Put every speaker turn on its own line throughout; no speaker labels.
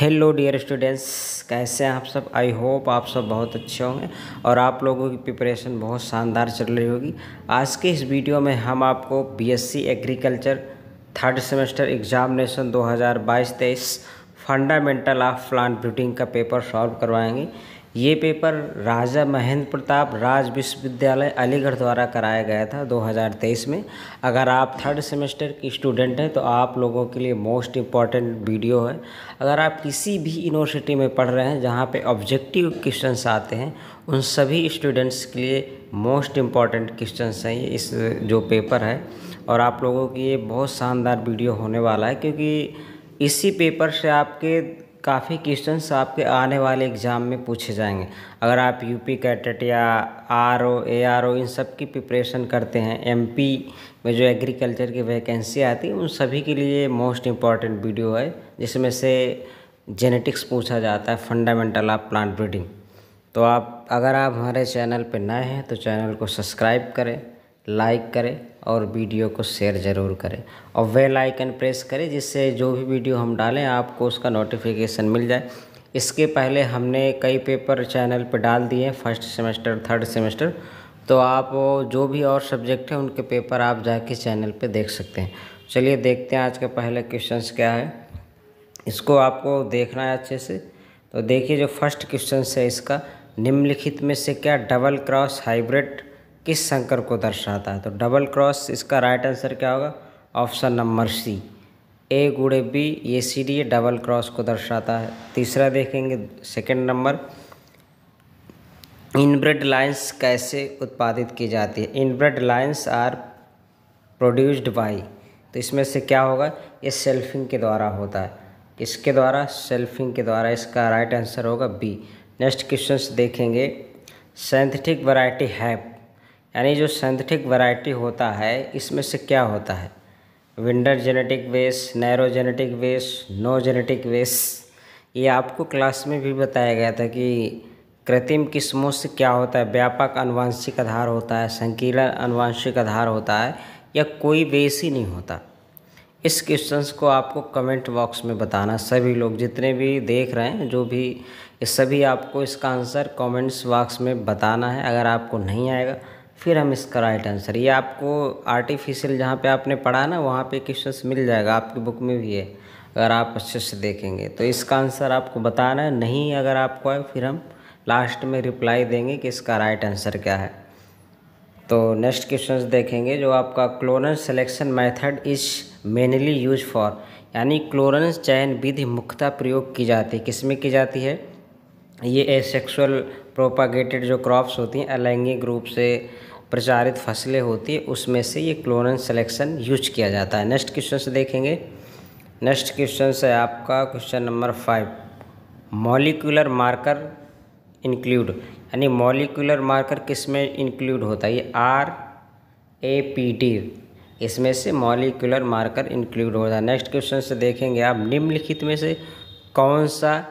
Hello dear students, कैसे हैं आप सब। आई होप आप सब बहुत अच्छे होंगे और आप लोगों की प्रिपरेशन बहुत शानदार चल रही होगी। आज के इस वीडियो में हम आपको BSc agriculture third semester examination 2022-23 fundamental of plant breeding का पेपर सॉल्व करवाएंगे। ये पेपर राजा महेंद्र प्रताप राज विश्वविद्यालय अलीगढ़ द्वारा कराया गया था 2023 में। अगर आप थर्ड सेमेस्टर की स्टूडेंट हैं तो आप लोगों के लिए मोस्ट इम्पॉर्टेंट वीडियो है। अगर आप किसी भी यूनिवर्सिटी में पढ़ रहे हैं जहाँ पे ऑब्जेक्टिव क्वेश्चंस आते हैं, उन सभी स्टूडेंट्स के लिए मोस्ट इम्पॉर्टेंट क्वेश्चंस हैं ये इस जो पेपर है। और आप लोगों की ये बहुत शानदार वीडियो होने वाला है, क्योंकि इसी पेपर से आपके काफ़ी क्वेश्चंस आपके आने वाले एग्ज़ाम में पूछे जाएंगे। अगर आप यूपी कैटेट या आरओ एआरओ इन सब की प्रिपरेशन करते हैं, एमपी में जो एग्रीकल्चर की वैकेंसी आती है, उन सभी के लिए मोस्ट इम्पॉर्टेंट वीडियो है, जिसमें से जेनेटिक्स पूछा जाता है, फंडामेंटल ऑफ प्लांट ब्रीडिंग। तो अगर आप हमारे चैनल पर नए हैं तो चैनल को सब्सक्राइब करें, लाइक करें और वीडियो को शेयर ज़रूर करें और बेल आइकन प्रेस करें, जिससे जो भी वीडियो हम डालें आपको उसका नोटिफिकेशन मिल जाए। इसके पहले हमने कई पेपर चैनल पर डाल दिए हैं, फर्स्ट सेमेस्टर थर्ड सेमेस्टर, तो आप जो भी और सब्जेक्ट हैं उनके पेपर आप जाके चैनल पे देख सकते हैं। चलिए देखते हैं आज का पहला क्वेश्चन क्या है। इसको आपको देखना है अच्छे से। तो देखिए, जो फर्स्ट क्वेश्चन है इसका, निम्नलिखित में से क्या डबल क्रॉस हाइब्रिड किस संकर को दर्शाता है। तो डबल क्रॉस इसका राइट आंसर क्या होगा, ऑप्शन नंबर सी, ए गुणे बी, ये सी डी डबल क्रॉस को दर्शाता है। तीसरा देखेंगे, सेकंड नंबर, इनब्रेड लाइन्स कैसे उत्पादित की जाती है। Inbred lines are produced by, तो इसमें से क्या होगा, ये सेल्फिंग के द्वारा होता है। किसके द्वारा, सेल्फिंग के द्वारा। इसका राइट आंसर होगा बी। नेक्स्ट क्वेश्चन देखेंगे, सिंथेटिक वैरायटी हैव, यानी जो सिंथेटिक वैरायटी होता है इसमें से क्या होता है, wider genetic base, narrow genetic base, no genetic base. ये आपको क्लास में भी बताया गया था कि कृत्रिम किस्मों से क्या होता है, व्यापक आनुवांशिक आधार होता है, संकीर्ण आनुवांशिक आधार होता है, या कोई बेस ही नहीं होता। इस क्वेश्चंस को आपको कमेंट बॉक्स में बताना, सभी लोग जितने भी देख रहे हैं, जो भी, ये सभी आपको इसका आंसर कमेंट्स बॉक्स में बताना है। अगर आपको नहीं आएगा फिर हम इसका राइट आंसर, ये आपको आर्टिफिशियल जहाँ पे आपने पढ़ा ना वहाँ पे क्वेश्चंस मिल जाएगा, आपकी बुक में भी है, अगर आप अच्छे से देखेंगे तो इसका आंसर आपको बताना है। नहीं अगर आपको आए फिर हम लास्ट में रिप्लाई देंगे कि इसका राइट आंसर क्या है। तो नेक्स्ट क्वेश्चन देखेंगे, जो आपका chloral selection method is mainly use for, यानी क्लोरल चयन विधि मुख्यतः प्रयोग की जाती है, किसमें की जाती है, ये एसेक्सुअल प्रोपागेटेड जो क्रॉप्स होती हैं, अलैंगिक रूप से प्रचारित फसलें होती है, उसमें से ये क्लोरल सिलेक्शन यूज किया जाता है। नेक्स्ट क्वेश्चन से देखेंगे, नेक्स्ट क्वेश्चन है आपका question number 5, molecular marker include, यानी मॉलिक्यूलर मार्कर किस में इंक्लूड होता है, ये RAPD, इसमें से मॉलिक्यूलर मार्कर इंक्लूड होता है। नेक्स्ट क्वेश्चन से देखेंगे आप, निम्नलिखित में से कौन सा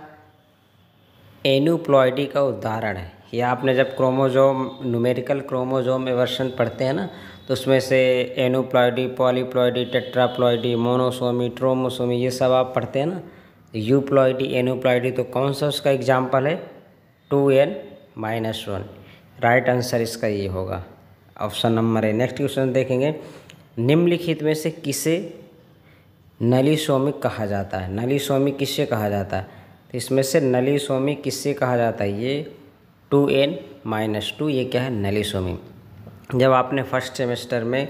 एन्यूप्लॉइडी का उदाहरण है। ये आपने जब क्रोमोजोम न्यूमेरिकल क्रोमोजोम एवर्शन पढ़ते हैं ना, तो उसमें से एन्यूप्लॉइडी, पॉलीप्लॉइडी, टेट्राप्लॉइडी, मोनोसोमी, ट्रोमोसोमी, ये सब आप पढ़ते हैं ना। यूप्लॉइडी, एन्यूप्लॉइडी, तो कौन सा उसका एग्जाम्पल है, 2n-1। राइट आंसर इसका ये होगा, option number A. Next question देखेंगे, निम्नलिखित में से किसे नलीसोमिक कहा जाता है। नलीसोमिक किससे कहा जाता है, तो इसमें से नलीसोमिक किससे कहा जाता है, ये 2n-2, ये क्या है, नलीसोमिक। जब आपने फर्स्ट सेमेस्टर में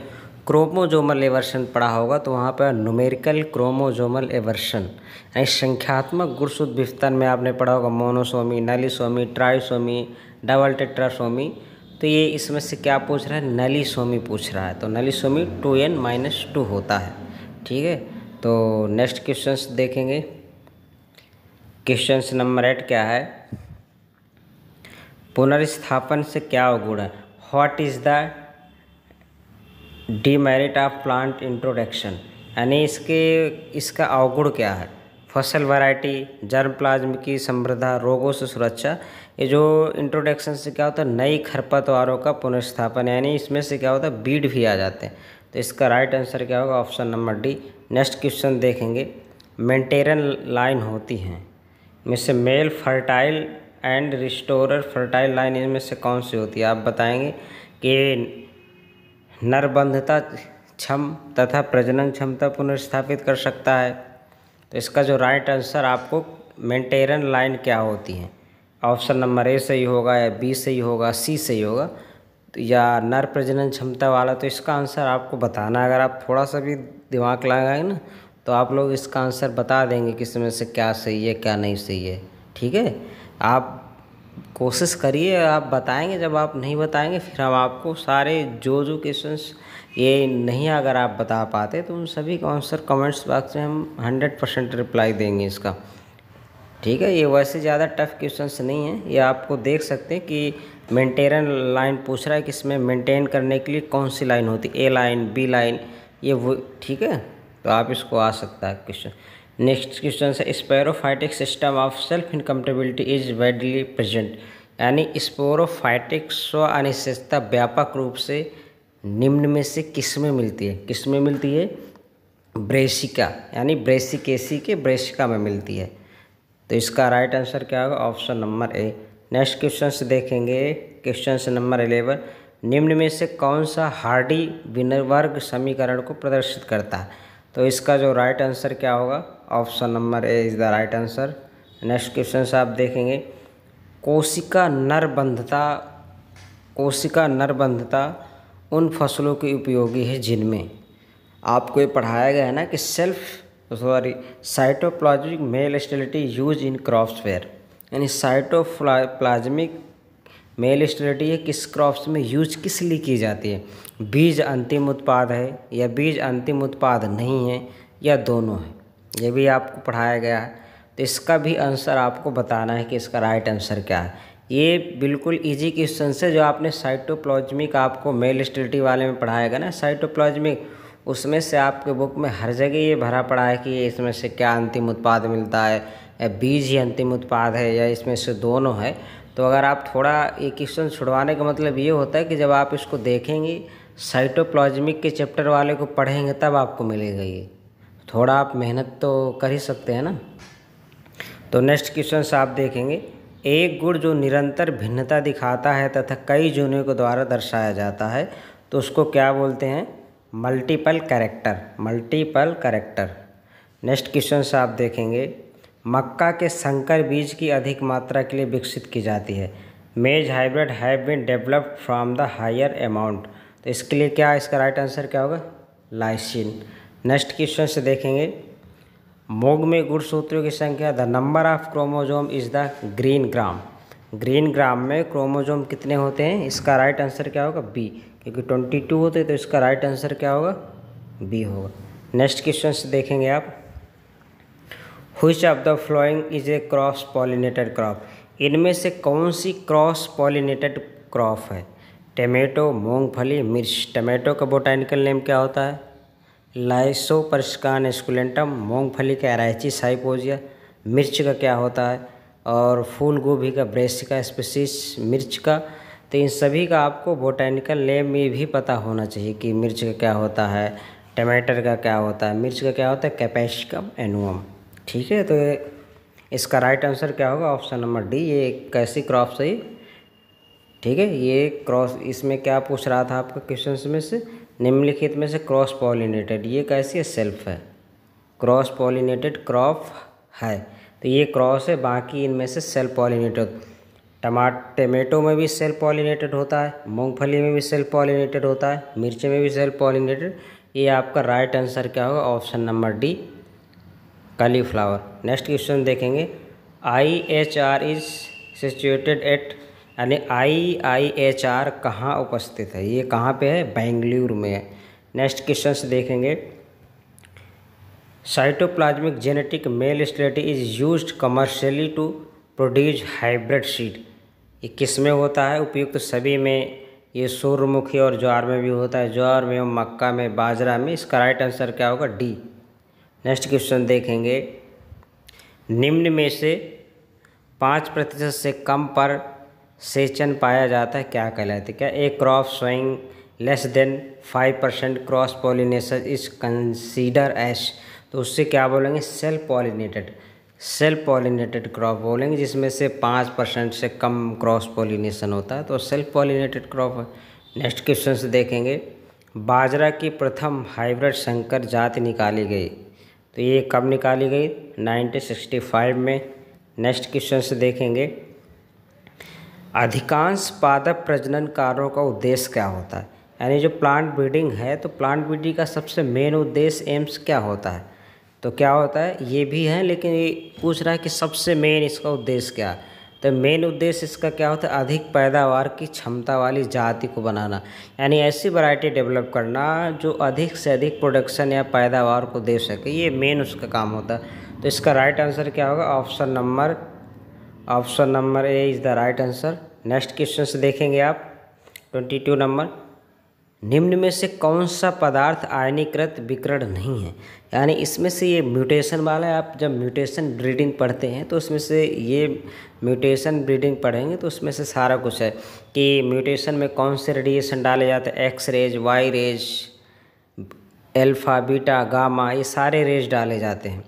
क्रोमोजोमल एवर्शन पढ़ा होगा तो वहाँ पर न्यूमेरिकल क्रोमोजोमल एवर्शन, यानी संख्यात्मक गुणसूत्र विवर्तन में आपने पढ़ा होगा मोनोसोमी, नलीसोमी, ट्राइसोमी, डबल टेट्रासोमी। तो ये इसमें से क्या पूछ रहा है, नलीसोमी पूछ रहा है। तो नलीसोमी 2n-2 होता है, ठीक है। तो नेक्स्ट क्वेश्चन देखेंगे, क्वेश्चन नंबर 8 क्या है, पुनर्स्थापन से क्या अवगुण है, what is the demerit of plant introduction, यानी इसका अवगुण क्या है, फसल वैरायटी, जर्म प्लाज्म की समृद्धता, रोगों से सुरक्षा। ये जो इंट्रोडक्शन से क्या होता है, नई खरपतवारों का पुनर्स्थापन, यानी इसमें से क्या होता है, बीड भी आ जाते हैं। तो इसका राइट आंसर क्या होगा, option number D. Next question देखेंगे, मेंटेरन लाइन होती हैं, में से male fertile and restorer fertile line इनमें से कौन सी होती है? आप बताएंगे कि नरबंधता क्षम तथा प्रजनन क्षमता पुनर्स्थापित कर सकता है। तो इसका जो राइट आंसर आपको मेंटेरन लाइन क्या होती है? ऑप्शन नंबर ए सही होगा या बी सही होगा, सी सही होगा तो या नर प्रजनन क्षमता वाला? तो इसका आंसर आपको बताना, अगर आप थोड़ा सा भी दिमाग लगाएंगे ना तो आप लोग इसका आंसर बता देंगे कि इसमें से क्या सही है क्या नहीं सही है। ठीक है, आप कोशिश करिए, आप बताएंगे। जब आप नहीं बताएंगे फिर हम आपको सारे जो क्वेश्चंस ये नहीं अगर आप बता पाते तो उन सभी का आंसर कमेंट्स बॉक्स में हम 100% रिप्लाई देंगे इसका। ठीक है, ये वैसे ज़्यादा टफ क्वेश्चंस नहीं है, ये आपको देख सकते हैं कि मेंटेन लाइन पूछ रहा है कि इसमें मेंटेन करने के लिए कौन सी लाइन होती है, ए लाइन बी लाइन ये वो। ठीक है, तो आप इसको आ सकता है क्वेश्चन। नेक्स्ट क्वेश्चन है sporophytic system of self incompatibility is widely present, यानी स्पोरोफाइटिक स्व अनिश्चितता व्यापक रूप से निम्न में से किस में मिलती है? किस में मिलती है? ब्रेसिका यानी ब्रेसिकेसी के ब्रेसिका में मिलती है। तो इसका राइट आंसर क्या होगा? Option number A. Next question से देखेंगे, क्वेश्चन नंबर 11, निम्न में से कौन सा हार्डी विनरवर्ग समीकरण को प्रदर्शित करता है? तो इसका जो राइट आंसर क्या होगा? Option number A is the right answer. Next question से आप देखेंगे कोशिका नरबंधता उन फसलों की उपयोगी है जिनमें आपको ये पढ़ाया गया है ना कि cytoplasmic male sterility use in crops where, यानी साइटोप्लाज्मिक मेल स्टेरिलिटी है किस क्रॉप्स में यूज किस लिए की जाती है? बीज अंतिम उत्पाद है या बीज अंतिम उत्पाद नहीं है या दोनों है, ये भी आपको पढ़ाया गया है। तो इसका भी आंसर आपको बताना है कि इसका राइट आंसर क्या है। ये बिल्कुल इजी क्वेश्चन है जो आपने साइटोप्लाज्मिक आपको मेल स्टेरिलिटी वाले में पढ़ाया गया ना, साइटोप्लाज्मिक, उसमें से आपके बुक में हर जगह ये भरा पड़ा है कि इसमें से क्या अंतिम उत्पाद मिलता है, या बीज ही अंतिम उत्पाद है या इसमें से दोनों है। तो अगर आप थोड़ा ये क्वेश्चन छुड़वाने का मतलब ये होता है कि जब आप इसको देखेंगे साइटोप्लाज्मिक के चैप्टर वाले को पढ़ेंगे तब आपको मिलेगा ये, थोड़ा आप मेहनत तो कर ही सकते हैं ना। तो नेक्स्ट क्वेश्चन से आप देखेंगे एक गुण जो निरंतर भिन्नता दिखाता है तथा कई जूनों के द्वारा दर्शाया जाता है तो उसको क्या बोलते हैं? Multiple character. नेक्स्ट क्वेश्चन से आप देखेंगे मक्का के संकर बीज की अधिक मात्रा के लिए विकसित की जाती है। Maize hybrid have been developed from the higher amount, तो इसके लिए क्या, इसका राइट आंसर क्या होगा? लाइसिन। नेक्स्ट क्वेश्चन से देखेंगे मोग में गुणसूत्रों की संख्या, the number of chromosome is the green gram में क्रोमोजोम कितने होते हैं? इसका राइट आंसर क्या होगा? बी, क्योंकि 22 होते तो इसका राइट आंसर क्या होगा? बी होगा। नेक्स्ट क्वेश्चन से देखेंगे आप which of the following is a cross pollinated crop, इनमें से कौन सी क्रॉस पॉलिनेटेड क्रॉप है? टमेटो, मूंगफली, मिर्च। टमेटो का बोटानिकल नेम क्या होता है? लाइसोपर्सिकान एस्कुलेंटम। मूंगफली का एराइचिस हाइपोजिया। मिर्च का क्या होता है? और फूल गोभी का ब्रेसिका स्पीसीज मिर्च का। तो इन सभी का आपको बोटेनिकल नेम में भी पता होना चाहिए कि मिर्च का क्या होता है, टमाटर का क्या होता है, मिर्च का क्या होता है? कैप्सिकम एनुअम। ठीक है, तो इसका राइट आंसर क्या होगा? Option number D. ये कैसी क्रॉप सही? ठीक है, ये क्रॉस, इसमें क्या पूछ रहा था आपका क्वेश्चन में से? निम्नलिखित में से क्रॉस पॉलिनेटेड ये कैसी है? सेल्फ है, क्रॉस पॉलिनेटेड क्रॉप है, तो ये क्रॉस है। बाकी इनमें से सेल्फ पॉलिनेटेड, टमेटो में भी सेल्फ पॉलिनेटेड होता है, मूंगफली में भी सेल्फ पॉलिनेटेड होता है, मिर्च में भी सेल्फ पॉलिनेटेड। ये आपका राइट आंसर क्या होगा? Option number D, cauliflower. Next question देखेंगे IHR इज सिचुएटेड एट, यानी IIHR कहाँ उपस्थित है? ये कहाँ पे है? बेंगलुरु में है। नेक्स्ट क्वेश्चन से देखेंगे cytoplasmic genetic male sterility is used commercially to produce hybrid seed, ये किस में होता है? उपयुक्त सभी में। ये सूर्यमुखी और ज्वार में भी होता है, ज्वार में, मक्का में, बाजरा में। इसका राइट आंसर क्या होगा? डी। नेक्स्ट क्वेश्चन देखेंगे निम्न में से 5% से कम पर सेचन पाया जाता है क्या कहलाते? क्या एक crop showing less than 5% cross pollination is consider as, तो उससे क्या बोलेंगे? Self pollinated. Self pollinated crop बोलेंगे, जिसमें से 5% से कम क्रॉस पॉलिनेशन होता है, तो सेल्फ पॉलिनेटेड क्रॉप है। नेक्स्ट क्वेश्चन से देखेंगे, बाजरा की प्रथम हाइब्रिड संकर जाति निकाली गई, तो ये कब निकाली गई? 1965 में। नेक्स्ट क्वेश्चन से देखेंगे, अधिकांश पादप प्रजनन कार्यों का उद्देश्य क्या होता है? यानी जो प्लांट ब्रीडिंग है, तो प्लांट ब्रीडिंग का सबसे मेन उद्देश्य एम्स क्या होता है? तो क्या होता है? ये भी है, लेकिन ये पूछ रहा है कि सबसे मेन इसका उद्देश्य क्या है। तो मेन उद्देश्य इसका क्या होता है? अधिक पैदावार की क्षमता वाली जाति को बनाना, यानी ऐसी वैरायटी डेवलप करना जो अधिक से अधिक प्रोडक्शन या पैदावार को दे सके, ये मेन उसका काम होता है। तो इसका राइट आंसर क्या होगा? Option number A is the right answer. Next question से देखेंगे आप 22 नंबर, निम्न में से कौन सा पदार्थ आयनीकृत विकिरण नहीं है? यानी इसमें से ये म्यूटेशन वाला है। आप जब म्यूटेशन ब्रीडिंग पढ़ते हैं तो उसमें से ये म्यूटेशन ब्रीडिंग पढ़ेंगे तो उसमें से सारा कुछ है कि म्यूटेशन में कौन से रेडिएशन डाले जाते हैं, X rays, Y rays, alpha, beta, gamma, ये सारे रेज डाले जाते हैं।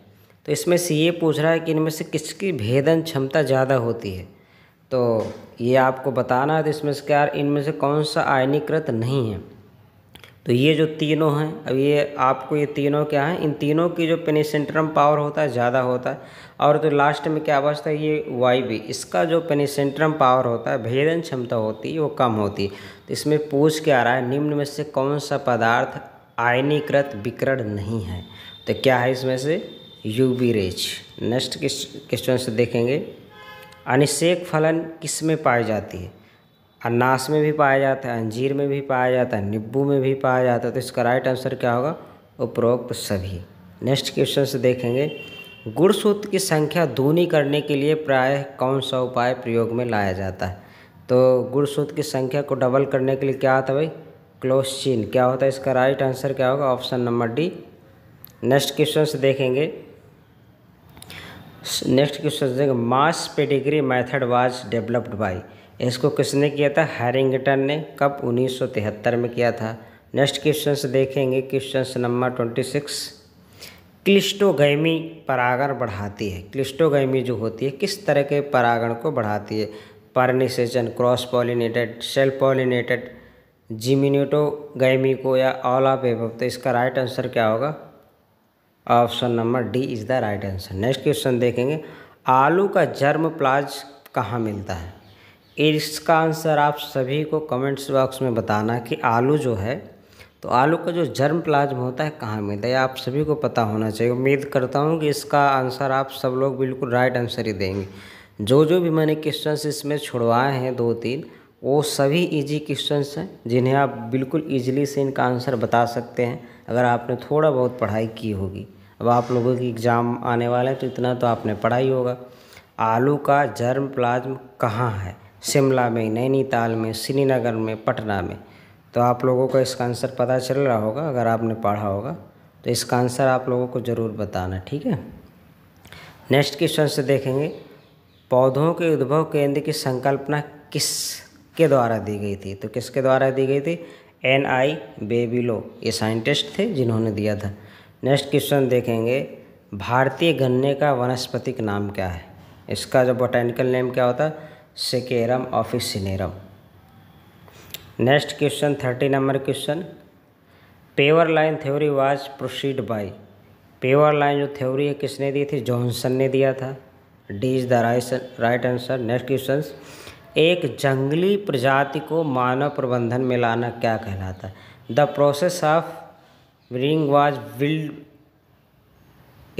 तो इसमें से ये पूछ रहा है कि इनमें से किसकी भेदन क्षमता ज़्यादा होती है, तो ये आपको बताना है। तो इसमें से क्या, इनमें से कौन सा आयनीकृत नहीं है? तो ये जो तीनों हैं, अब ये आपको ये तीनों क्या हैं, इन तीनों की जो पेनिसेंट्रम पावर होता है ज़्यादा होता है, और तो लास्ट में क्या बचता है, ये वाई बी, इसका जो पेनिसेंट्रम पावर होता है, भेदन क्षमता होती है, वो कम होती है। तो इसमें पूछ के आ रहा है निम्न में से कौन सा पदार्थ आयनीकृत विकिरण नहीं है? तो क्या है इसमें से? UV rays. नेक्स्ट क्वेश्चन से देखेंगे, अनिषेक फलन किस में पाई जाती है? अनास में भी पाया जाता है, अंजीर में भी पाया जाता है, नींबू में भी पाया जाता है। तो इसका राइट आंसर क्या होगा? उपरोक्त सभी। नेक्स्ट क्वेश्चन से देखेंगे, गुणसूत्र की संख्या दूनी करने के लिए प्रायः कौन सा उपाय प्रयोग में लाया जाता है? तो गुणसूत्र की संख्या को डबल करने के लिए क्या आता है भाई? Close chain. क्या होता है इसका राइट आंसर? क्या होगा? Option number D. Next question से देखेंगे, mass pedigree method was developed by, इसको किसने किया था? हैरिंगटन ने। कब? 1973 में किया था। नेक्स्ट क्वेश्चन से देखेंगे, क्वेश्चन नंबर 26, क्लिस्टोगैमी परागण बढ़ाती है। क्लिस्टोगैमी जो होती है किस तरह के परागण को बढ़ाती है? Pollination, cross pollinated, self pollinated, geitonogamy को, या ऑल ऑफ एबव? तो इसका राइट आंसर क्या होगा? Option number D is the right answer. Next question देखेंगे, आलू का जर्म प्लाज कहाँ मिलता है? इसका आंसर आप सभी को कमेंट्स बॉक्स में बताना कि आलू जो है, तो आलू का जो जर्म प्लाज्म होता है कहाँ मिलता है, आप सभी को पता होना चाहिए। उम्मीद करता हूँ कि इसका आंसर आप सब लोग बिल्कुल राइट आंसर ही देंगे। जो भी मैंने क्वेश्चंस इसमें छुड़वाए हैं 2-3, वो सभी इजी क्वेश्चंस हैं जिन्हें आप बिल्कुल ईजिली से इनका आंसर बता सकते हैं अगर आपने थोड़ा बहुत पढ़ाई की होगी। अब आप लोगों की एग्ज़ाम आने वाले हैं तो इतना तो आपने पढ़ा ही होगा। आलू का जर्म प्लाज्म कहाँ है? शिमला में, नैनीताल में, श्रीनगर में, पटना में। तो आप लोगों को इसका आंसर पता चल रहा होगा अगर आपने पढ़ा होगा, तो इसका आंसर आप लोगों को ज़रूर बताना, ठीक है। नेक्स्ट क्वेश्चन से देखेंगे, पौधों के उद्भव केंद्र की संकल्पना किसके द्वारा दी गई थी? तो किसके द्वारा दी गई थी? N.I. बेबिलो, ये साइंटिस्ट थे जिन्होंने दिया था। नेक्स्ट क्वेश्चन देखेंगे, भारतीय गन्ने का वानस्पतिक नाम क्या है? इसका जो बोटेनिकल नेम क्या होता है? Saccharum officinarum. Next question 30 number question, pure line theory was proceed by. Pure line जो थ्योरी है किसने दी थी? जॉनसन ने दिया था। D is the right answer. Next question, एक जंगली प्रजाति को मानव प्रबंधन में लाना क्या कहलाता है? The process of bring was wild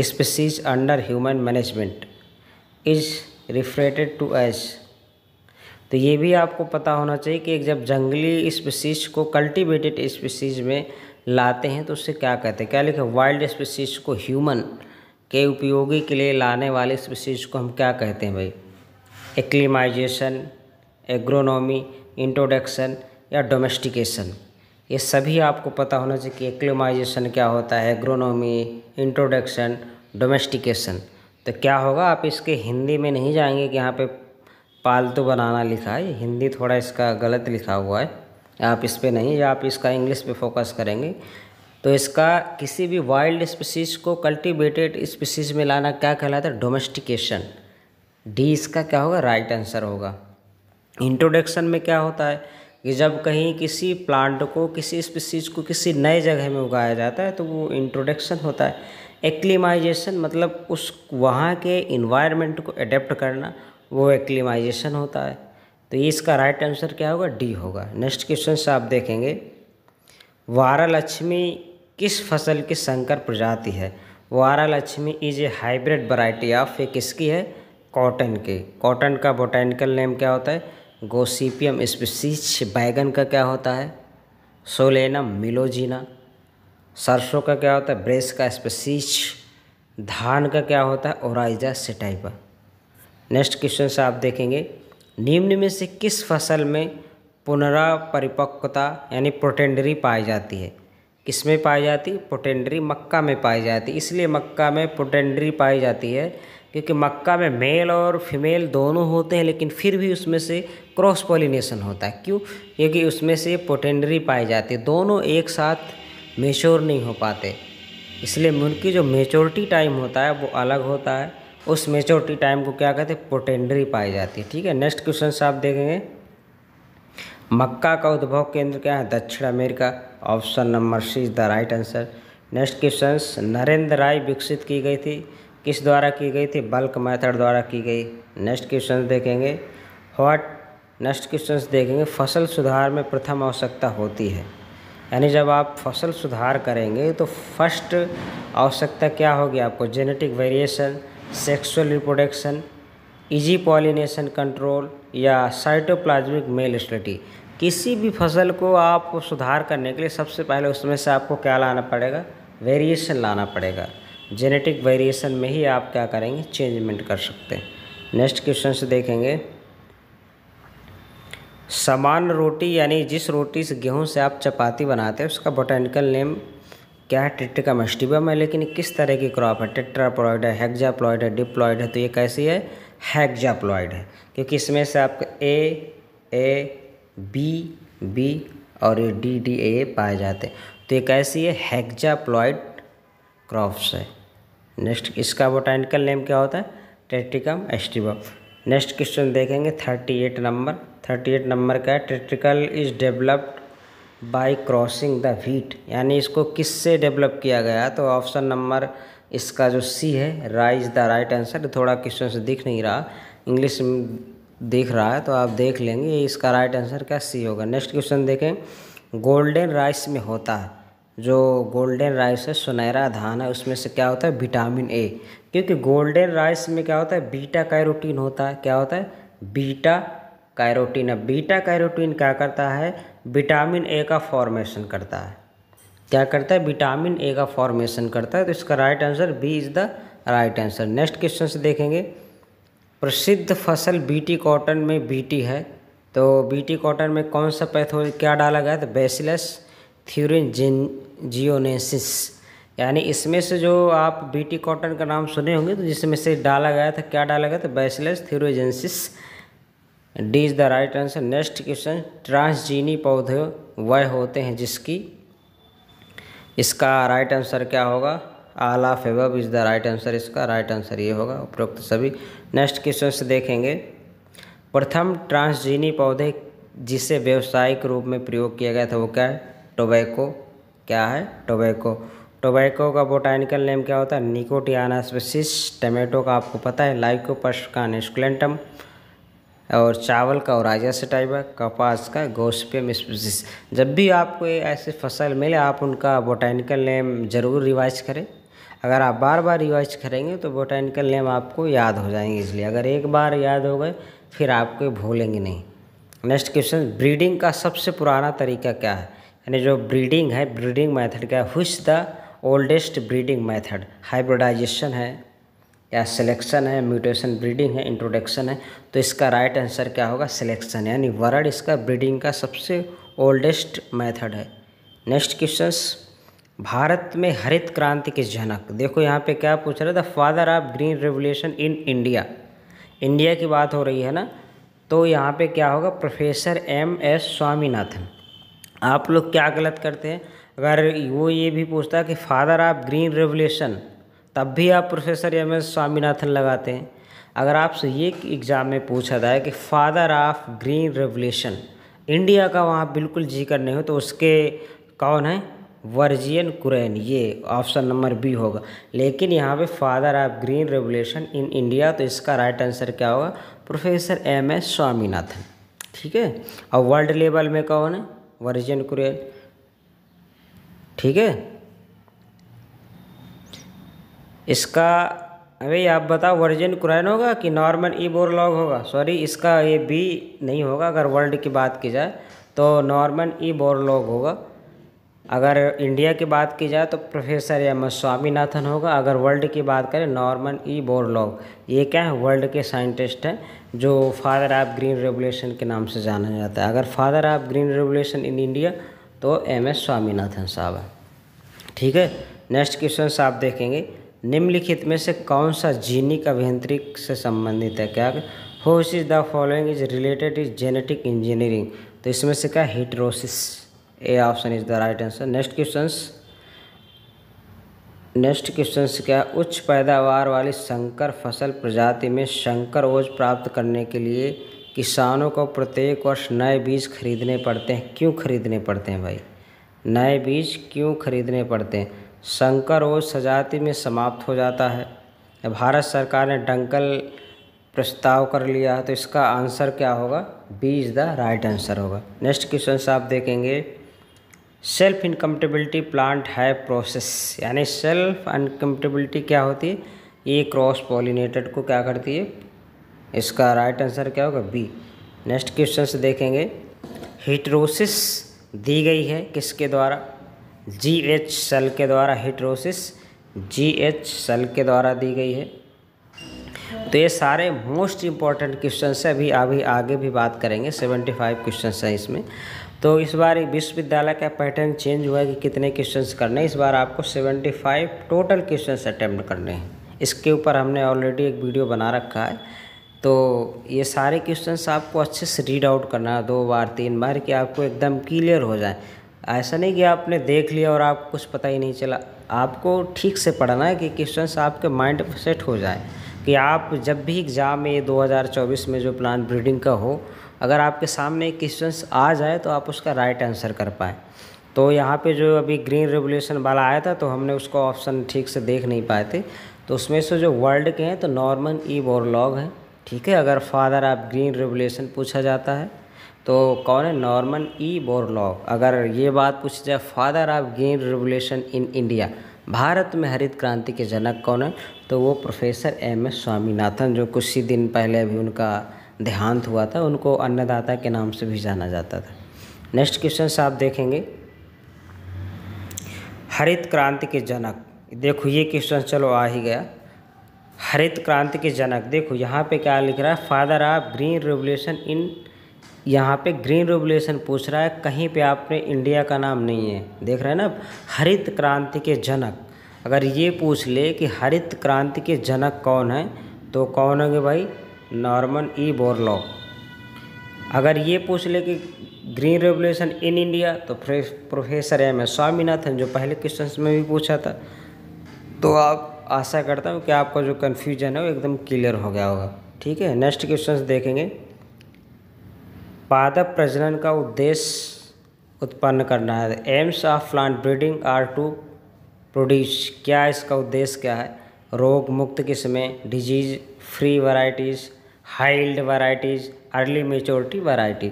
species under human management is referred to as. तो ये भी आपको पता होना चाहिए कि एक जब जंगली स्पीसीज को कल्टीवेटेड स्पीसीज में लाते हैं तो उससे क्या कहते हैं? क्या लिखा? वाइल्ड स्पीसीज को ह्यूमन के उपयोगी के लिए लाने वाले स्पीसीज को हम क्या कहते हैं भाई? एक्लिमाइजेशन, एग्रोनॉमी, इंट्रोडक्शन या डोमेस्टिकेशन। ये सभी आपको पता होना चाहिए कि एक्लिमाइजेशन क्या होता है, एग्रोनॉमी, इंट्रोडक्शन, डोमेस्टिकेशन। तो क्या होगा, आप इसके हिंदी में नहीं जाएंगे कि यहाँ पे पालतू बनाना लिखा है, हिंदी थोड़ा इसका गलत लिखा हुआ है, आप इस पे नहीं, या आप इसका इंग्लिश पे फोकस करेंगे। तो इसका किसी भी वाइल्ड स्पीसीज को कल्टीवेटेड स्पीसीज में लाना क्या कहलाता है? डोमेस्टिकेशन। डी इसका क्या होगा? राइट आंसर होगा। इंट्रोडक्शन में क्या होता है कि जब कहीं किसी प्लांट को, किसी स्पीसीज को किसी नए जगह में उगाया जाता है तो वो इंट्रोडक्शन होता है। एक्लिमाइजेशन मतलब उस वहाँ के इन्वायरमेंट को अडेप्ट करना, वो एक्लिमाइजेशन होता है। तो ये इसका राइट आंसर क्या होगा? डी होगा। नेक्स्ट क्वेश्चन से आप देखेंगे, वारालक्ष्मी किस फसल की संकर प्रजाति है? Varalakshmi is a hybrid variety of, ये किसकी है? कॉटन के। कॉटन का बोटेनिकल नेम क्या होता है? Gossypium species. बैगन का क्या होता है? सोलेनम मिलोजिना। सरसों का क्या होता है? ब्रेस्का स्पीसीज। धान का क्या होता है? Oryza sativa. नेक्स्ट क्वेश्चन से आप देखेंगे, निम्न में से किस फसल में पुनरापरिपक्वता यानी प्रोटेंडरी पाई जाती है? किसमें पाई जाती है? प्रोटेंडरी मक्का में पाई जाती है। इसलिए मक्का में प्रोटेंडरी पाई जाती है क्योंकि मक्का में मेल और फीमेल दोनों होते हैं, लेकिन फिर भी उसमें से क्रॉस पॉलिनेशन होता है। क्यों? क्योंकि उसमें से प्रोटेंडरी पाई जाती है। दोनों एक साथ मेच्योर नहीं हो पाते, इसलिए उनकी जो मेच्योरिटी टाइम होता है वो अलग होता है। उस मेच्योरिटी टाइम को क्या कहते हैं? प्रोटेंडरी पाई जाती है। ठीक है। नेक्स्ट क्वेश्चन से आप देखेंगे, मक्का का उद्भव केंद्र क्या है? दक्षिण America. Option number C is the right answer. Next question, Narendra Rai विकसित की गई थी, किस द्वारा की गई थी? बल्क मेथड द्वारा की गई। नेक्स्ट क्वेश्चन देखेंगे, नेक्स्ट क्वेश्चन देखेंगे, फसल सुधार में प्रथम आवश्यकता होती है, यानी जब आप फसल सुधार करेंगे तो फर्स्ट आवश्यकता क्या होगी आपको? Genetic variation, sexual reproduction, easy pollination control या साइटोप्लाज्मिक मेल स्टेरिलिटी। किसी भी फसल को आप सुधार करने के लिए सबसे पहले उसमें से आपको क्या लाना पड़ेगा? वेरिएशन लाना पड़ेगा। जेनेटिक वेरिएशन में ही आप क्या करेंगे? चेंजमेंट कर सकते हैं। नेक्स्ट क्वेश्चन से देखेंगे, समान रोटी यानी जिस रोटी से गेहूं से आप चपाती बनाते हैं उसका बोटेनिकल नेम क्या है? ट्रिटिकम एस्टिवम है। लेकिन किस तरह की क्रॉप है? टेट्राप्लॉइड है, हेक्साप्लॉइड है, डिप्लॉइड है? तो ये कैसी है? हेक्साप्लॉइड है, क्योंकि इसमें से आपका ए बी और ये डी पाए जाते हैं। तो ये कैसी है? हेक्साप्लॉइड क्रॉप्स है। नेक्स्ट इसका बोटेनिकल नेम क्या होता है? Triticum aestivum. नेक्स्ट क्वेश्चन देखेंगे 38 नंबर का है, triticale is developed by crossing the wheat, यानी इसको किससे डेवलप किया गया? तो ऑप्शन नंबर इसका जो सी है राइज द राइट आंसर। थोड़ा क्वेश्चन से दिख नहीं रहा, इंग्लिश में दिख रहा है तो आप देख लेंगे, इसका राइट आंसर क्या? सी होगा। नेक्स्ट क्वेश्चन देखें, गोल्डन राइस में होता है, जो गोल्डन राइस है, सुनहरा धान है, उसमें से क्या होता है? Vitamin A. क्योंकि गोल्डन राइस में क्या होता है? बीटा कैरोटीन होता है। क्या होता है? Beta carotene. अब बीटा कैरोटीन क्या करता है? विटामिन ए का फॉर्मेशन करता है। क्या करता है? विटामिन ए का फॉर्मेशन करता है। तो इसका right answer B is the right answer. Next question से देखेंगे, प्रसिद्ध फसल बीटी कॉटन में बीटी है, तो बीटी कॉटन में कौन सा पैथोलॉजी क्या डाला गया? तो बैसिलस थ्यूरिनजियोनेसिस, यानी इसमें से जो आप बीटी कॉटन का नाम सुने होंगे तो जिसमें से डाला गया था, क्या डाला गया था? Bacillus thuringiensis. D is the right answer. Next question, ट्रांसजीनी पौधे वह होते हैं जिसकी, इसका राइट आंसर क्या होगा? All of above is the right answer. इसका राइट आंसर ये होगा, उपरोक्त सभी। नेक्स्ट क्वेश्चन से देखेंगे, प्रथम ट्रांसजीनी पौधे जिसे व्यावसायिक रूप में प्रयोग किया गया था वो क्या है? टोबैको। क्या है? टोबैको। टोबैको का बोटानिकल नेम क्या होता है? Nicotiana species. टमाटो का आपको पता है लाइकोपर्सिकान एस्कुलेंटम, और चावल का ओराइजा सेटाइवा, कपास का गोसिपियम स्पीसीज। जब भी आपको ऐसे फसल मिले आप उनका बोटानिकल नेम ज़रूर रिवाइज करें। अगर आप बार बार रिवाइज करेंगे तो बोटानिकल नेम आपको याद हो जाएंगे इसलिए। अगर एक बार याद हो गए फिर आपको भूलेंगे नहीं। नेक्स्ट क्वेश्चन, ब्रीडिंग का सबसे पुराना तरीका क्या है? यानी जो ब्रीडिंग है, ब्रीडिंग मेथड क्या है? Which the oldest breeding method? Hybridization है या सिलेक्शन है, म्यूटेशन ब्रीडिंग है, इंट्रोडक्शन है? तो इसका राइट आंसर क्या होगा? सिलेक्शन, यानी वर्ड इसका ब्रीडिंग का सबसे ओल्डेस्ट मेथड है। नेक्स्ट क्वेश्चंस, भारत में हरित क्रांति के जनक, देखो यहाँ पे क्या पूछ रहा है? The father of green revolution in India, India की बात हो रही है ना, तो यहाँ पे क्या होगा? Professor MS Swaminathan. आप लोग क्या गलत करते हैं? अगर वो ये भी पूछता है कि फादर ऑफ ग्रीन रेवोल्यूशन, तब भी आप प्रोफेसर एमएस स्वामीनाथन लगाते हैं। अगर आपसे ये एग्ज़ाम में पूछा जाए कि father of green revolution, India का वहाँ बिल्कुल जिक्र नहीं हो, तो उसके कौन है? वर्जियन कुरियन, ये ऑप्शन नंबर बी होगा। लेकिन यहाँ पे father of green revolution in India, तो इसका राइट आंसर क्या होगा? Professor MS Swaminathan. ठीक है। और वर्ल्ड लेवल में कौन है? वर्जियन कुरियन। ठीक है। इसका अभी आप बताओ, वर्जिन कुरियन होगा कि नॉर्मन ई बोरलॉग होगा? सॉरी, इसका ये बी नहीं होगा। अगर वर्ल्ड की बात की जाए तो नॉर्मन ई बोरलॉग होगा। अगर इंडिया की बात की जाए तो प्रोफेसर एमएस स्वामीनाथन होगा। अगर वर्ल्ड की बात करें, नॉर्मन ई बोरलॉग। ये क्या है? वर्ल्ड के साइंटिस्ट हैं जो फादर ऑफ ग्रीन रेवोल्यूशन के नाम से जाना जाता है। अगर father of green revolution in India तो एमएस स्वामीनाथन साहब है। ठीक है। नेक्स्ट क्वेश्चन आप देखेंगे, निम्नलिखित में से कौन सा जीनिक अभियांत्रिक से संबंधित है? क्या which is the following is related is genetic engineering? तो इसमें से क्या? Heterosis, A option is the right answer. Next question क्या? उच्च पैदावार वाली संकर फसल प्रजाति में संकर ओज प्राप्त करने के लिए किसानों को प्रत्येक वर्ष नए बीज खरीदने पड़ते हैं। क्यों खरीदने पड़ते हैं भाई? नए बीज क्यों खरीदने पड़ते हैं? संकर ओज प्रजाति में समाप्त हो जाता है। भारत सरकार ने डंकल प्रस्ताव कर लिया है, तो इसका आंसर क्या होगा? B is the right answer होगा। नेक्स्ट क्वेश्चन आप देखेंगे, सेल्फ इनकम्पेटिबिलिटी प्लांट है प्रोसेस, यानी सेल्फ इनकम्पेटिबिलिटी क्या होती है? ये क्रॉस पॉलिनेटेड को क्या करती है? इसका राइट आंसर क्या होगा? बी। नेक्स्ट क्वेश्चन देखेंगे, हेटेरोसिस दी गई है किसके द्वारा? जीएच सेल के द्वारा। हेटेरोसिस जीएच सेल के द्वारा दी गई है। तो ये सारे मोस्ट इम्पॉर्टेंट क्वेश्चन है। अभी आगे भी बात करेंगे। 75 क्वेश्चन है इसमें। तो इस बार विश्वविद्यालय का पैटर्न चेंज हुआ है कि कितने क्वेश्चंस करने हैं। इस बार आपको 75 टोटल क्वेश्चंस अटेम्प्ट करने हैं। इसके ऊपर हमने ऑलरेडी एक वीडियो बना रखा है। तो ये सारे क्वेश्चंस आपको अच्छे से रीड आउट करना है 2 बार 3 बार, कि आपको एकदम क्लियर हो जाए। ऐसा नहीं कि आपने देख लिया और आपको कुछ पता ही नहीं चला। आपको ठीक से पढ़ना है कि क्वेश्चंस आपके माइंड पर सेट हो जाए, कि आप जब भी एग्ज़ाम में ये 2024 में जो प्लांट ब्रीडिंग का हो, अगर आपके सामने क्वेश्चंस आ जाए तो आप उसका राइट आंसर कर पाएँ। तो यहाँ पे जो अभी ग्रीन रेवोल्यूशन वाला आया था, तो हमने उसको ऑप्शन ठीक से देख नहीं पाए थे। तो उसमें से जो वर्ल्ड के हैं तो नॉर्मन ई बोरलॉग हैं। ठीक है। अगर फादर ऑफ ग्रीन रेवोल्यूशन पूछा जाता है तो कौन है? Norman E Borlaug. अगर ये बात पूछी जाए father of green revolution in India, Bharat में हरित क्रांति के जनक कौन है? तो वो प्रोफेसर एमएस स्वामीनाथन, जो कुछ ही दिन पहले अभी उनका देहांत हुआ था। उनको अन्नदाता के नाम से भी जाना जाता था। नेक्स्ट क्वेश्चन आप देखेंगे, हरित क्रांति के जनक। देखो ये क्वेश्चन चलो आ ही गया। हरित क्रांति के जनक, देखो यहाँ पे क्या लिख रहा है? Father of green revolution in, यहाँ पे ग्रीन रेवोल्यूशन पूछ रहा है, कहीं पे आपने इंडिया का नाम नहीं है। देख रहे हैं ना? हरित क्रांति के जनक। अगर ये पूछ ले कि हरित क्रांति के जनक कौन है, तो कौन होंगे भाई? Norman E Borlaug. अगर ये पूछ ले कि ग्रीन रेवोल्यूशन इन इंडिया, तो प्रोफेसर एमएस स्वामीनाथन, जो पहले क्वेश्चन में भी पूछा था। तो आप आशा करता हूँ कि आपका जो कन्फ्यूजन है वो एकदम क्लियर हो गया होगा। ठीक है। नेक्स्ट क्वेश्चन देखेंगे, पादप प्रजनन का उद्देश्य उत्पन्न करना है। Aims of plant breeding are to produce, क्या इसका उद्देश्य क्या है? रोग मुक्त किस्में, disease free varieties, high yield varieties, early maturity variety.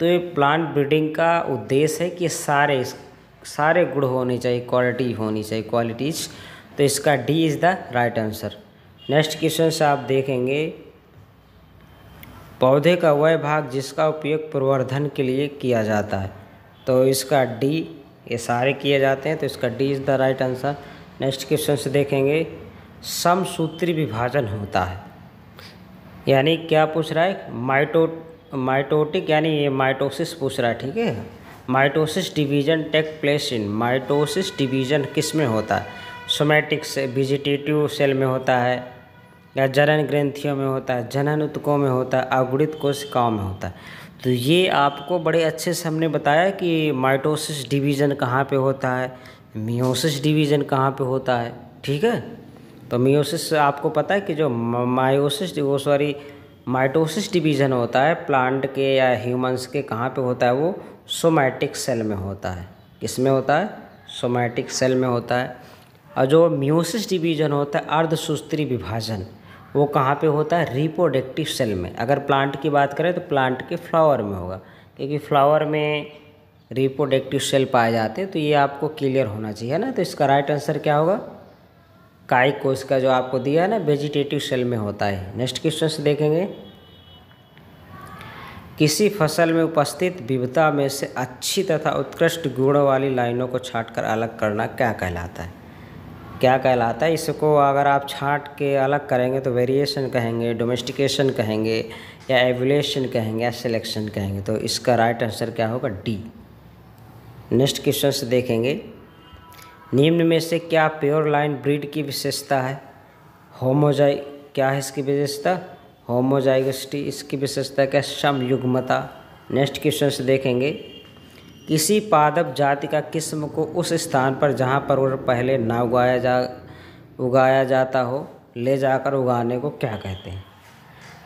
तो ये प्लांट ब्रीडिंग का उद्देश्य है कि सारे गुण होने चाहिए, क्वालिटी होनी चाहिए, क्वालिटीज़। तो इसका D is the right answer. Next question आप देखेंगे, पौधे का वह भाग जिसका उपयोग प्रवर्धन के लिए किया जाता है। तो इसका डी, ये सारे किए जाते हैं, तो इसका D is the right answer. Next question से देखेंगे, समसूत्री विभाजन होता है, यानी क्या पूछ रहा है? माइटोटिक, यानी ये माइटोसिस पूछ रहा है। ठीक है। Mitosis division take place in, mitosis division किस में होता है? सोमैटिक से, वेजिटेटिव सेल में होता है, या जनन ग्रंथियों में होता है, जनन ऊतकों में होता है, अगुणित कोशिकाओं में होता है। तो ये आपको बड़े अच्छे से हमने बताया कि माइटोसिस डिवीज़न कहाँ पे होता है, मियोसिस डिवीज़न कहाँ पे होता है। ठीक है, तो मियोसिस आपको पता है कि जो माइटोसिस डिवीज़न होता है प्लांट के या ह्यूमंस के कहाँ पे होता है, वो सोमैटिक सेल में होता है। किस में होता है? सोमैटिक सेल में होता है। और जो मियोसिस डिवीज़न होता है अर्धसूत्री विभाजन, वो कहाँ पे होता है? रिप्रोडक्टिव सेल में। अगर प्लांट की बात करें तो प्लांट के फ्लावर में होगा, क्योंकि फ्लावर में रिप्रोडक्टिव सेल पाए जाते हैं। तो ये आपको क्लियर होना चाहिए ना। तो इसका राइट आंसर क्या होगा? कायिक कोशिका जो आपको दिया है ना, वेजिटेटिव सेल में होता है। नेक्स्ट क्वेश्चन से देखेंगे, किसी फसल में उपस्थित विविधता में से अच्छी तथा उत्कृष्ट गुणों वाली लाइनों को छांटकर अलग करना क्या कहलाता है? क्या कहलाता है? इसको अगर आप छांट के अलग करेंगे तो वेरिएशन कहेंगे, डोमेस्टिकेशन कहेंगे, या एवोल्यूशन कहेंगे, या सिलेक्शन कहेंगे। तो इसका राइट आंसर क्या होगा? डी। नेक्स्ट क्वेश्चन से देखेंगे, निम्न में से क्या प्योर लाइन ब्रीड की विशेषता है? क्या है इसकी विशेषता? होमोजाइगोसिटी। इसकी विशेषता क्या? समयुग्मता। नेक्स्ट क्वेश्चन से देखेंगे, किसी पादप जाति का किस्म को उस स्थान पर जहाँ पर वह पहले ना उगाया जाता हो ले जाकर उगाने को क्या कहते हैं?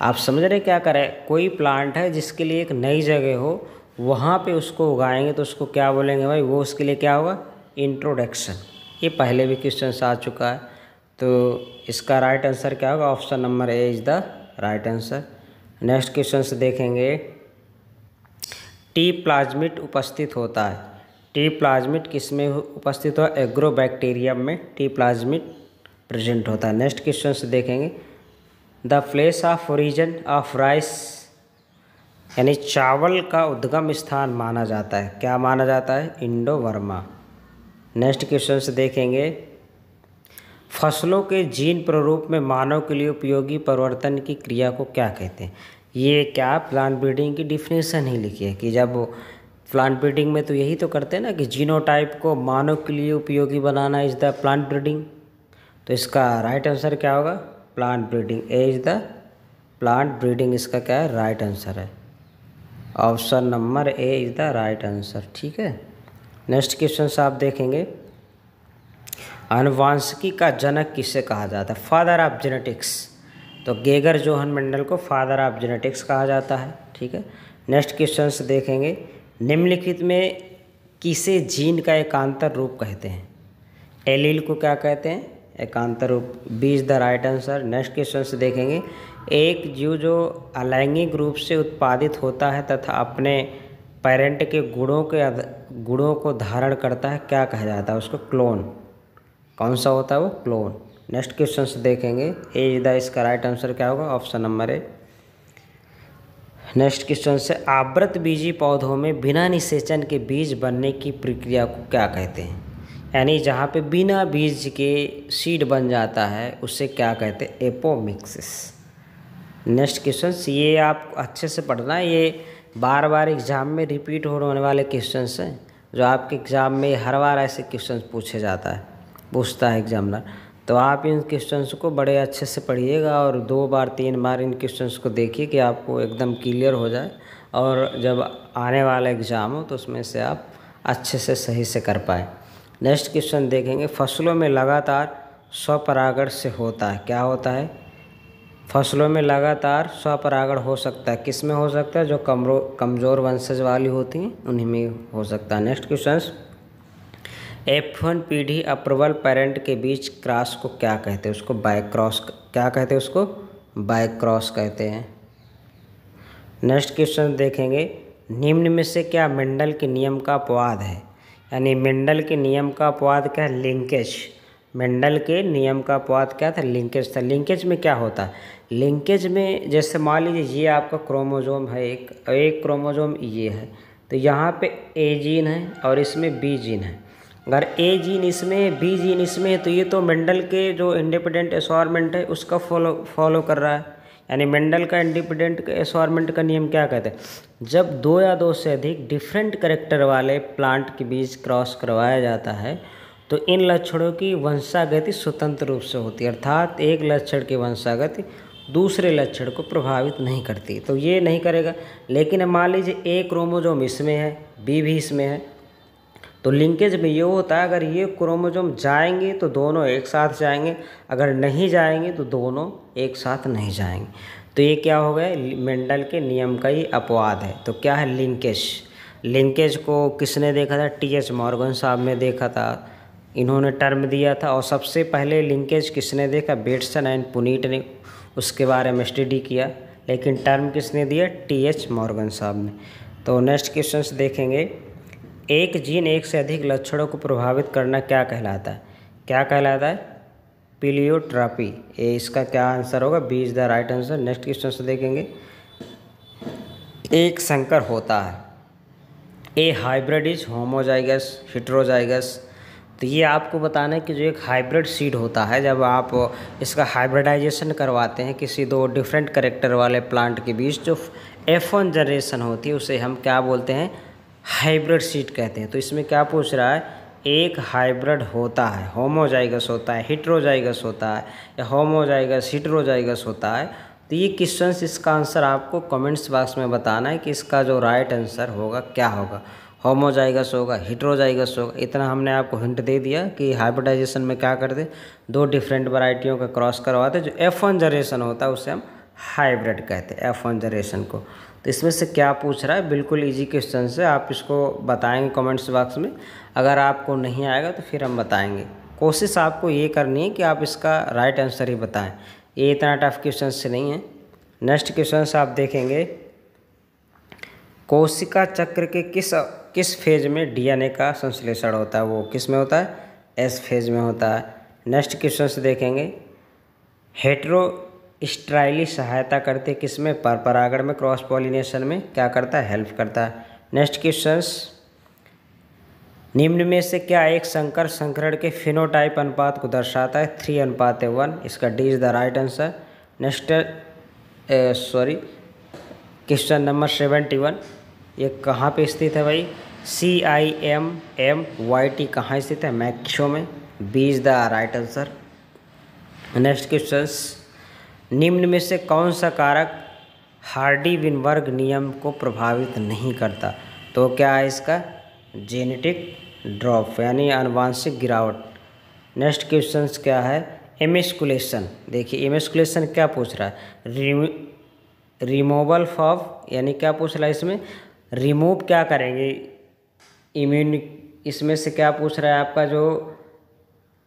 आप समझ रहे क्या करें? कोई प्लांट है जिसके लिए एक नई जगह हो, वहाँ पे उसको उगाएंगे तो उसको क्या बोलेंगे भाई? वो उसके लिए क्या होगा? इंट्रोडक्शन। ये पहले भी क्वेश्चन आ चुका है। तो इसका राइट आंसर क्या होगा? Option number A is the right answer. Next question से देखेंगे, टी प्लाज्मिड उपस्थित होता है। टी प्लाज्मिड किस में उपस्थित हो? एग्रोबैक्टीरियम में टी प्लाज्मिड प्रेजेंट होता है। नेक्स्ट क्वेश्चन से देखेंगे, the place of origin of rice, यानी चावल का उद्गम स्थान माना जाता है। क्या माना जाता है? Indo Burma. नेक्स्ट क्वेश्चन से देखेंगे, फसलों के जीन प्रारूप में मानव के लिए उपयोगी परिवर्तन की क्रिया को क्या कहते हैं? ये क्या प्लांट ब्रीडिंग की डिफिनेशन ही लिखी है कि जब प्लांट ब्रीडिंग में तो यही तो करते हैं ना कि जीनोटाइप को मानव के लिए उपयोगी बनाना इज़ द प्लांट ब्रीडिंग। तो इसका राइट आंसर क्या होगा? Plant breeding. A is the plant breeding इसका क्या है? राइट आंसर है। Option number A is the right answer. ठीक है, नेक्स्ट क्वेश्चन से आप देखेंगे, आनुवांशिकी का जनक किसे कहा जाता है? Father of genetics. तो गेगर जोहन मेंडल को फादर ऑफ जेनेटिक्स कहा जाता है। ठीक है, नेक्स्ट क्वेश्चन से देखेंगे, निम्नलिखित में किसे जीन का एकांतर रूप कहते हैं? एलील को क्या कहते हैं? एकांतर रूप। B is the right answer. Next question से देखेंगे, एक जीव जो अलैंगिक रूप से उत्पादित होता है तथा अपने पेरेंट के गुणों को धारण करता है, क्या कहा जाता है उसको? क्लोन। कौन सा होता है वो? क्लोन। नेक्स्ट क्वेश्चन से देखेंगे, ए इज द इसका राइट आंसर क्या होगा? Option number A. Next question से, आवृत बीजी पौधों में बिना निषेचन के बीज बनने की प्रक्रिया को क्या कहते हैं? यानी जहाँ पे बिना बीज के सीड बन जाता है उससे क्या कहते हैं? एपोमिक्सिस। नेक्स्ट क्वेश्चन, ये आप अच्छे से पढ़ना, ये बार बार एग्जाम में रिपीट होने वाले क्वेश्चन हैं, जो आपके एग्ज़ाम में हर बार ऐसे क्वेश्चन पूछता है एग्जामिनर। तो आप इन क्वेश्चंस को बड़े अच्छे से पढ़िएगा और 2 बार 3 बार इन क्वेश्चंस को देखिए कि आपको एकदम क्लियर हो जाए, और जब आने वाला एग्ज़ाम हो तो उसमें से आप अच्छे से सही से कर पाए। नेक्स्ट क्वेश्चन देखेंगे, फसलों में लगातार स्वपरागण से होता है। क्या होता है? फसलों में लगातार स्वपरागण हो सकता है। किस में हो सकता है? जो कमज़ोर वंशज वाली होती हैं उन्हीं में हो सकता है। नेक्स्ट क्वेश्चन, F1 पीढ़ी अप्रबल पेरेंट के बीच क्रॉस को क्या कहते हैं? उसको बायक्रॉस। क्या कहते हैं उसको? बायक्रॉस कहते हैं। नेक्स्ट क्वेश्चन देखेंगे, निम्न में से क्या मेंडल के नियम का अपवाद है? यानी मेंडल के नियम का अपवाद क्या है? लिंकेज। मेंडल के नियम का अपवाद क्या था? लिंकेज था। लिंकेज में क्या होता है? लिंकेज में जैसे मान लीजिए ये आपका क्रोमोजोम है, एक क्रोमोजोम ये है, तो यहाँ पे ए जीन है और इसमें बी जीन है। अगर ए जीन इसमें बी जीन इसमें है तो ये तो मेंडल के जो इंडिपेंडेंट असॉर्टमेंट है उसका फॉलो कर रहा है। यानी मेंडल का इंडिपेंडेंट असॉर्टमेंट का नियम क्या कहते हैं? जब 2 या 2 से अधिक डिफरेंट कैरेक्टर वाले प्लांट के बीच क्रॉस करवाया जाता है तो इन लक्षणों की वंशागति स्वतंत्र रूप से होती है, अर्थात एक लक्षण की वंशागति दूसरे लक्षण को प्रभावित नहीं करती। तो ये नहीं करेगा। लेकिन अब मान लीजिए ए क्रोमोजोम इसमें है, बी भी इसमें है, तो लिंकेज में ये होता है, अगर ये क्रोमोजोम जाएंगे तो दोनों एक साथ जाएंगे, अगर नहीं जाएंगे तो दोनों एक साथ नहीं जाएंगे। तो ये क्या हो गया, मेंडल के नियम का ही अपवाद है। तो क्या है, लिंकेज। लिंकेज को किसने देखा था, टी.एच. मॉर्गन साहब ने देखा था, इन्होंने टर्म दिया था। और सबसे पहले लिंकेज किसने देखा, बेटसन एंड पुनीट ने उसके बारे में स्टडी किया, लेकिन टर्म किसने दिया, टी.एच. मॉर्गन साहब ने। तो नेक्स्ट क्वेश्चन देखेंगे, एक जीन एक से अधिक लक्षणों को प्रभावित करना क्या कहलाता है, क्या कहलाता है, प्लीयोट्रॉपी। ये इसका क्या आंसर होगा, B is the right answer. Next question से देखेंगे, एक संकर होता है, a hybrid is homozygous heterozygous. तो ये आपको बताना है कि जो एक हाइब्रिड सीड होता है, जब आप इसका हाइब्रिडाइजेशन करवाते हैं किसी दो डिफरेंट कैरेक्टर वाले प्लांट के बीच, जो F1 जनरेशन होती है उसे हम क्या बोलते हैं, हाइब्रिड सीड कहते हैं। तो इसमें क्या पूछ रहा है, एक हाइब्रिड होता है, होमोजाइगस होता है, हेटेरोजाइगस होता है, या होमोजाइगस हेटेरोजाइगस होता है। तो ये क्वेश्चन, इसका आंसर आपको कमेंट्स बॉक्स में बताना है कि इसका जो राइट आंसर होगा क्या होगा, होमोजाइगस होगा, हेटेरोजाइगस होगा। इतना हमने आपको हिंट दे दिया कि हाइब्रिडाइजेशन में क्या करते, दो डिफरेंट वैरायटियों का क्रॉस करवाते, जो F1 जनरेशन होता है उसे हम हाइब्रिड कहते हैं, F1 जनरेशन को। तो इसमें से क्या पूछ रहा है, बिल्कुल इजी क्वेश्चन है, आप इसको बताएंगे कमेंट्स बॉक्स में। अगर आपको नहीं आएगा तो फिर हम बताएंगे। कोशिश आपको ये करनी है कि आप इसका राइट आंसर ही बताएं, ये इतना टफ क्वेश्चन से नहीं है। नेक्स्ट क्वेश्चन आप देखेंगे, कोशिका चक्र के किस फेज में डीएनए का संश्लेषण होता है, वो किस में होता है, एस फेज में होता है। नेक्स्ट क्वेश्चन से देखेंगे, हेटेरोस्ट्राइली सहायता करते किस में, पर परागण में, क्रॉस पॉलिनेशन में क्या करता है, हेल्प करता है। नेक्स्ट क्वेश्चंस, निम्न में से क्या एक संकर संकरण के फिनोटाइप अनुपात को दर्शाता है, 3:1। इसका D is the right answer. Next question number 71, ये कहाँ पे स्थित है भाई, CIMMYT कहाँ स्थित है, मैक्सो में, B is the right answer. Next questions, निम्न में से कौन सा कारक हार्डी-विनबर्ग नियम को प्रभावित नहीं करता, तो क्या है इसका, जेनेटिक ड्रॉप यानी आनुवांशिक गिरावट। नेक्स्ट क्वेश्चंस क्या है, एमेस्कुलेशन। देखिए एमेस्कुलेशन क्या पूछ रहा है, रिमूवल ऑफ, यानी क्या पूछ रहा है इसमें, रिमूव क्या करेंगे इम्यून, इसमें से क्या पूछ रहा है आपका, जो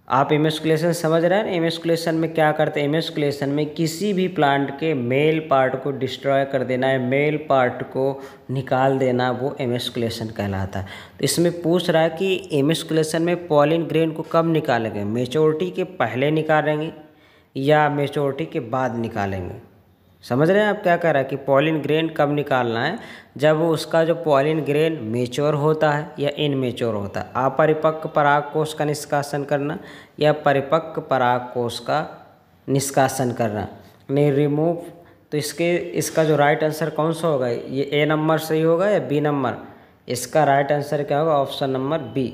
आप एमेस्कुलेशन समझ रहे हैं ना, एमेस्कुलेशन में क्या करते हैं, एमेस्कुलेशन में किसी भी प्लांट के मेल पार्ट को डिस्ट्रॉय कर देना है, मेल पार्ट को निकाल देना, वो एमेस्कुलेशन कहलाता है। तो इसमें पूछ रहा है कि एमेस्कुलेशन में पॉलिन ग्रेन को कब निकालेंगे, मेच्योरिटी के पहले निकालेंगे या मेच्योरिटी के बाद निकालेंगे। समझ रहे हैं आप क्या कह रहा है कि पॉलिन ग्रेन कब निकालना है, जब उसका जो पॉलिन ग्रेन मेच्योर होता है या इनमेच्योर होता है। अपरिपक्व परागकोश का निष्कासन करना या परिपक्व परागकोश का निष्कासन करना, नहीं रिमूव। तो इसका जो राइट आंसर कौन सा होगा, ये ए नंबर सही होगा या बी नंबर, इसका राइट आंसर क्या होगा, ऑप्शन नंबर बी।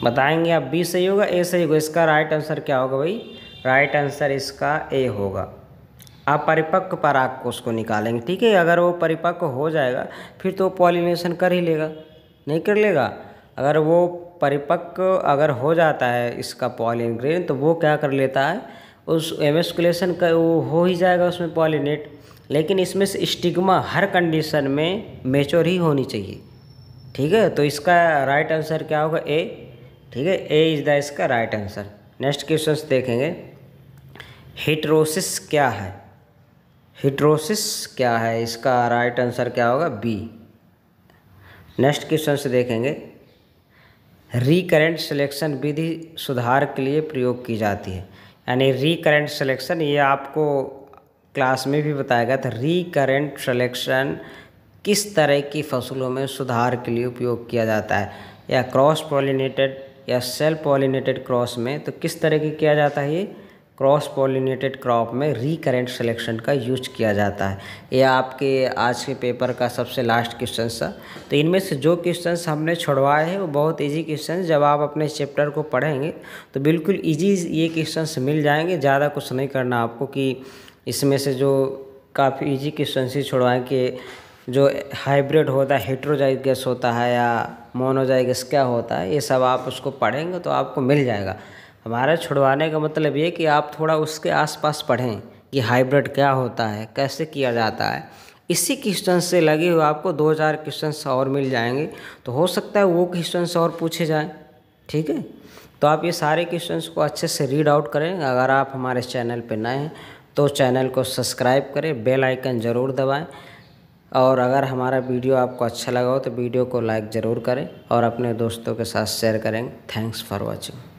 बताएंगे आप, बी सही होगा, ए सही होगा, इसका राइट आंसर क्या होगा भाई, राइट आंसर इसका ए होगा। आप परिपक्व परागकोश को निकालेंगे, ठीक है। अगर वो परिपक्व हो जाएगा फिर तो पॉलिनेशन कर ही लेगा, नहीं कर लेगा। अगर वो परिपक्व अगर हो जाता है इसका पॉलिन ग्रेन, तो वो क्या कर लेता है, उस एमेस्कुलेशन का वो हो ही जाएगा उसमें पॉलिनेट। लेकिन इसमें से स्टिग्मा हर कंडीशन में मेच्योर ही होनी चाहिए, ठीक है। तो इसका राइट आंसर क्या होगा, ए, ठीक है, ए इज द इसका राइट आंसर। नेक्स्ट क्वेश्चन देखेंगे, हेटेरोसिस क्या है, हेटेरोसिस क्या है, इसका राइट आंसर क्या होगा, बी। नेक्स्ट क्वेश्चन से देखेंगे, रिकरेंट सिलेक्शन विधि सुधार के लिए प्रयोग की जाती है, यानी रिकरेंट सिलेक्शन, ये आपको क्लास में भी बताया गया था। रिकरेंट सिलेक्शन किस तरह की फसलों में सुधार के लिए उपयोग किया जाता है, या क्रॉस पॉलिनेटेड या सेल्फ पॉलिनेटेड क्रॉस में, तो किस तरह की किया जाता है ये, क्रॉस पॉलिनेटेड क्रॉप में रिकरेंट सिलेक्शन का यूज किया जाता है। ये आपके आज के पेपर का सबसे लास्ट क्वेश्चन था। तो इनमें से जो क्वेश्चंस हमने छुड़वाए हैं वो बहुत इजी क्वेश्चन, जब आप अपने चैप्टर को पढ़ेंगे तो बिल्कुल इजी ये क्वेश्चंस मिल जाएंगे। ज़्यादा कुछ नहीं करना आपको कि इसमें से जो काफ़ी इजी क्वेश्चन ही छुड़वाएं कि जो हाइब्रिड होता है हेटेरोजाइगस होता है या मोनोजाइगस क्या होता है, ये सब आप उसको पढ़ेंगे तो आपको मिल जाएगा। हमारा छुड़वाने का मतलब ये कि आप थोड़ा उसके आसपास पढ़ें कि हाइब्रिड क्या होता है, कैसे किया जाता है। इसी क्वेश्चन से लगे हुए आपको 2-4 क्वेश्चन और मिल जाएंगे, तो हो सकता है वो क्वेश्चन और पूछे जाएं। ठीक है, तो आप ये सारे क्वेश्चंस को अच्छे से रीड आउट करें। अगर आप हमारे चैनल पर नए हैं तो चैनल को सब्सक्राइब करें, बेल आइकन ज़रूर दबाएं, और अगर हमारा वीडियो आपको अच्छा लगा हो तो वीडियो को लाइक ज़रूर करें और अपने दोस्तों के साथ शेयर करें। Thanks for watching.